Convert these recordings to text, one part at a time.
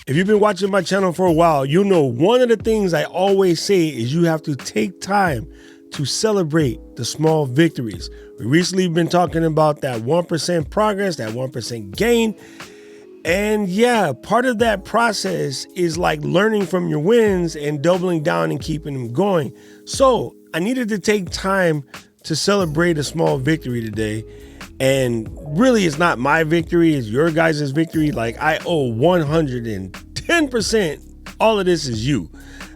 If you've been watching my channel for a while, you know one of the things I always say is you have to take time to celebrate the small victories. We recently been talking about that 1% progress, that 1% gain. And yeah, part of that process is like learning from your wins and doubling down and keeping them going. So I needed to take time to celebrate a small victory today. And really, it's not my victory, it's your guys' victory. Like, I owe 110%. All of this is you.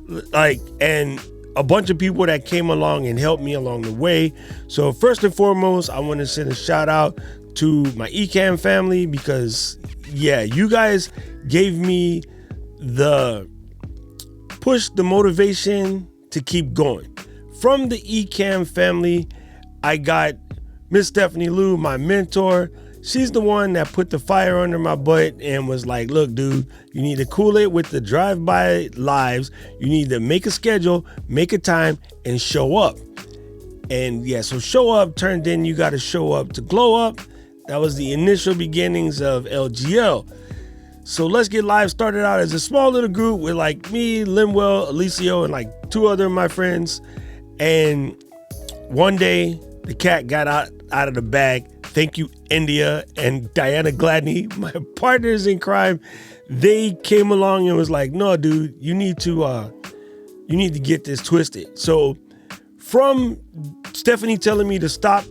Like, and a bunch of people that came along and helped me along the way. So first and foremost, I want to send a shout out to my Ecamm family because, yeah, you guys gave me the push, the motivation to keep going. From the Ecamm family, I got Miss Stephanie Lou, my mentor. She's the one that put the fire under my butt and was like, look, dude, you need to cool it with the drive-by lives. You need to make a schedule, make a time, and show up. And yeah, so show up turned in, you got to show up to glow up. That was the initial beginnings of LGL. So let's get live started out as a small little group with like me, Linwell, Alicio, and like 2 other of my friends. And one day, the cat got out of the bag. Thank you, India and Diana Gladney, my partners in crime. They came along and was like, no, dude, you need to get this twisted. So from Stephanie telling me to stop,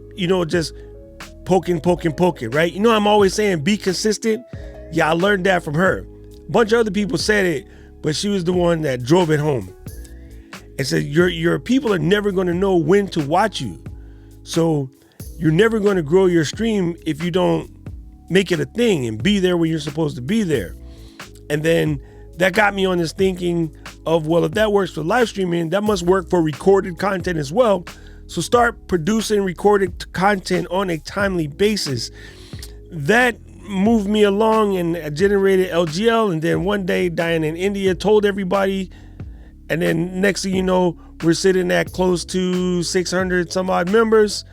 just poking, right? I'm always saying be consistent. Yeah, I learned that from her. A bunch of other people said it, but she was the one that drove it home and said, your people are never going to know when to watch you. So you're never going to grow your stream if you don't make it a thing and be there when you're supposed to be there. And then that got me on this thinking of, well, if that works for live streaming, that must work for recorded content as well. So start producing recorded content on a timely basis. That moved me along and I generated LGL. And then one day, Diana in India told everybody. And then next thing you know, we're sitting at close to 600 some odd members.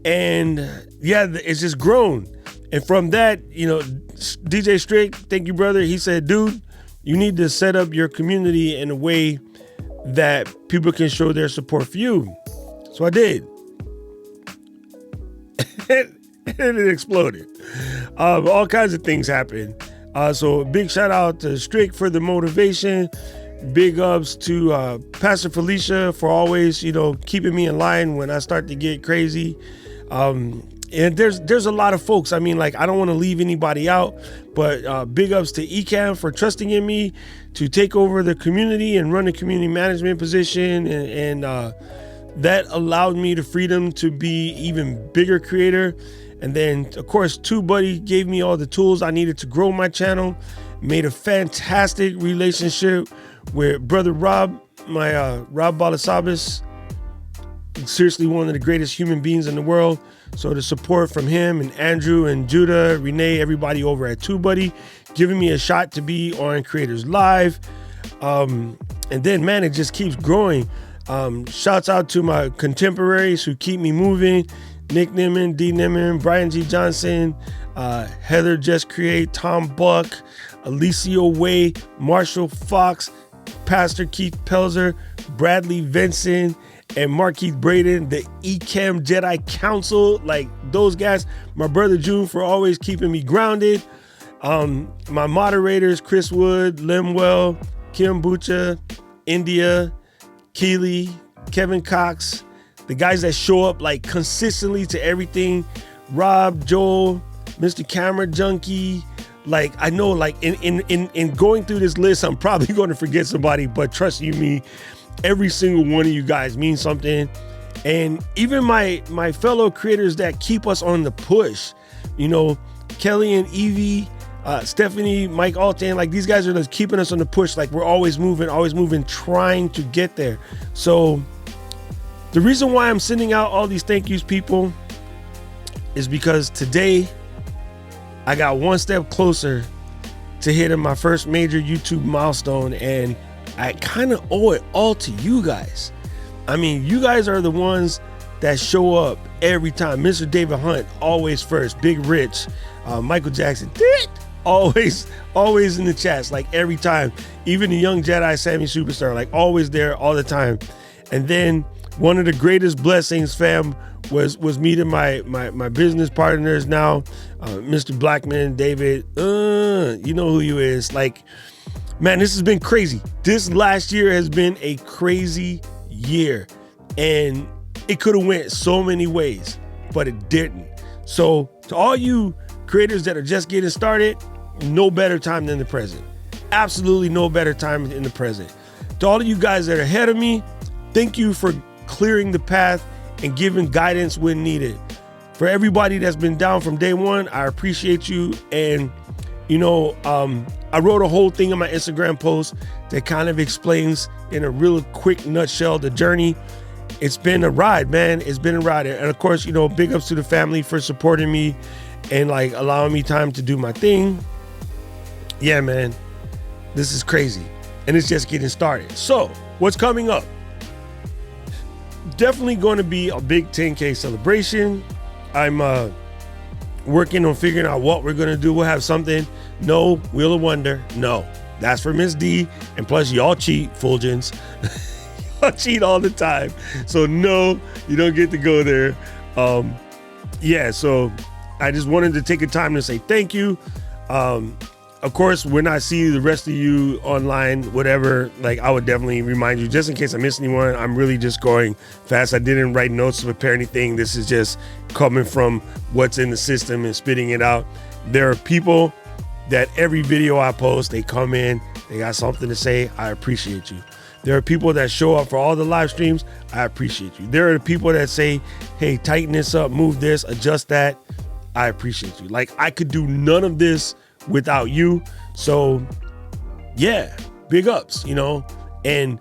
And yeah, it's just grown. And from that, DJ Strick, thank you, brother. He said, dude, you need to set up your community in a way that people can show their support for you. So I did. And it exploded. All kinds of things happened. So a big shout out to Strick for the motivation. Big ups to Pastor Felicia for always, keeping me in line when I start to get crazy. And there's a lot of folks. I mean, like, I don't want to leave anybody out, but big ups to Ecamm for trusting in me to take over the community and run a community management position. And that allowed me the freedom to be even bigger creator. And then, of course, TubeBuddy gave me all the tools I needed to grow my channel. Made a fantastic relationship with brother Rob, my Rob Balasabas. Seriously, one of the greatest human beings in the world. So the support from him and Andrew and Judah, Renee, everybody over at TubeBuddy, giving me a shot to be on Creators Live. And then, man, it just keeps growing. Shouts out to my contemporaries who keep me moving. Nick Nimmin, D Nimmin, Brian G. Johnson, Heather Just Create, Tom Buck, Alicio Way, Marshall Fox, Pastor Keith Pelzer, Bradley Vinson, and Markeith Braden, the Ecamm Jedi Council. Like, those guys, my brother June for always keeping me grounded. My moderators, Chris Wood, Limwell, Kim Bucha, India, Keely, Kevin Cox, the guys that show up like consistently to everything, Rob, Joel, Mr. Camera Junkie. Like, I know, like, in going through this list, I'm probably going to forget somebody, but trust you me, every single one of you guys means something. And even my fellow creators that keep us on the push, Kelly and Evie, Stephanie, Mike Alton, like, these guys are just keeping us on the push. Like, we're always moving, trying to get there. So the reason why I'm sending out all these thank yous, people, is because today I got one step closer to hitting my first major YouTube milestone, and I kind of owe it all to you guys. I mean, you guys are the ones that show up every time. Mr. David Hunt, always first. Big Rich, Michael Jackson, always in the chats, like every time. Even the young Jedi Sammy Superstar, like always there all the time. And then one of the greatest blessings, fam, was meeting my business partners now, Mr. Blackman, David. You know who you is. Like, man, this has been crazy. This last year has been a crazy year, and it could have went so many ways, but it didn't. So to all you creators that are just getting started, no better time than the present. Absolutely no better time in the present. To all of you guys that are ahead of me, thank you for clearing the path and giving guidance when needed. For everybody that's been down from day one, I appreciate you. And you know, I wrote a whole thing on my Instagram post that kind of explains in a real quick nutshell the journey. It's been a ride, man. It's been a ride. And of course, you know, big ups to the family for supporting me and like allowing me time to do my thing. Yeah, man, this is crazy. And it's just getting started. So what's coming up? Definitely going to be a big 10K celebration. I'm working on figuring out what we're going to do. We'll have something. No Wheel of Wonder. No, that's for Miss D. And plus y'all cheat, Fulgens. Y'all cheat all the time. So no, you don't get to go there. Yeah, so I just wanted to take a time to say thank you. Of course, when I see the rest of you online, whatever, like I would definitely remind you, just in case I miss anyone. I'm really just going fast. I didn't write notes to prepare anything. This is just coming from what's in the system and spitting it out. There are people that every video I post, they come in, they got something to say. I appreciate you. There are people that show up for all the live streams. I appreciate you. There are people that say, hey, tighten this up, move this, adjust that. I appreciate you. Like, I could do none of this without you. So yeah, big ups, you know, and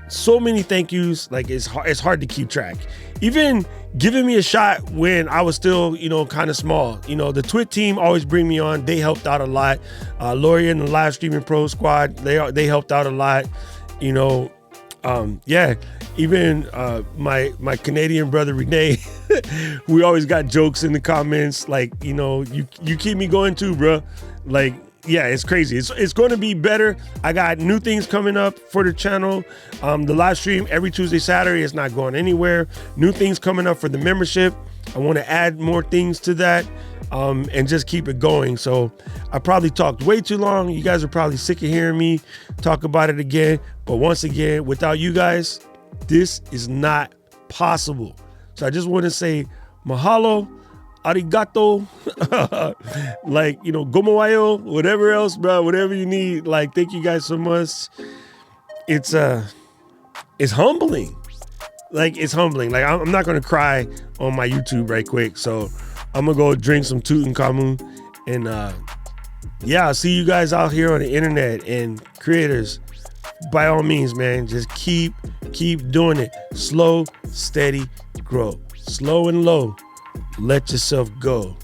so many thank yous. Like it's hard to keep track. Even giving me a shot when I was still, you know, kind of small. You know, the Twit team always bring me on. They helped out a lot. Lori and the live streaming pro squad, they helped out a lot. You know, yeah. Even my Canadian brother Renee, we always got jokes in the comments. Like, you know, you keep me going too, bro. Like, yeah, it's crazy. It's going to be better. I got new things coming up for the channel. The live stream every Tuesday, Saturday is not going anywhere. New things coming up for the membership. I want to add more things to that and just keep it going. So I probably talked way too long. You guys are probably sick of hearing me talk about it again. But once again, without you guys, this is not possible. So I just want to say mahalo, arigato, like, you know, gomawayo, whatever else, bro, whatever you need. Like, thank you guys so much. It's humbling. Like, it's humbling. Like, I'm not going to cry on my YouTube right quick. So I'm going to go drink some Tutankhamun. And yeah, I'll see you guys out here on the internet. And creators, by all means, man, just keep doing it. Slow, steady, grow. Slow and low. Let yourself go.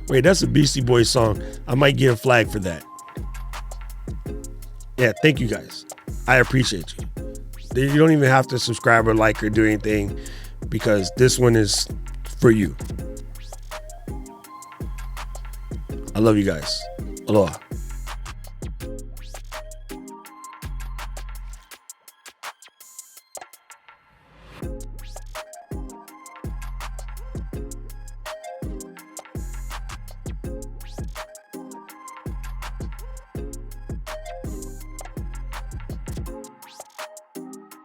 Wait, that's a Beastie Boys song. I might get a flag for that. Yeah, thank you guys. I appreciate you. You don't even have to subscribe or like or do anything because this one is for you. I love you guys. Aloha.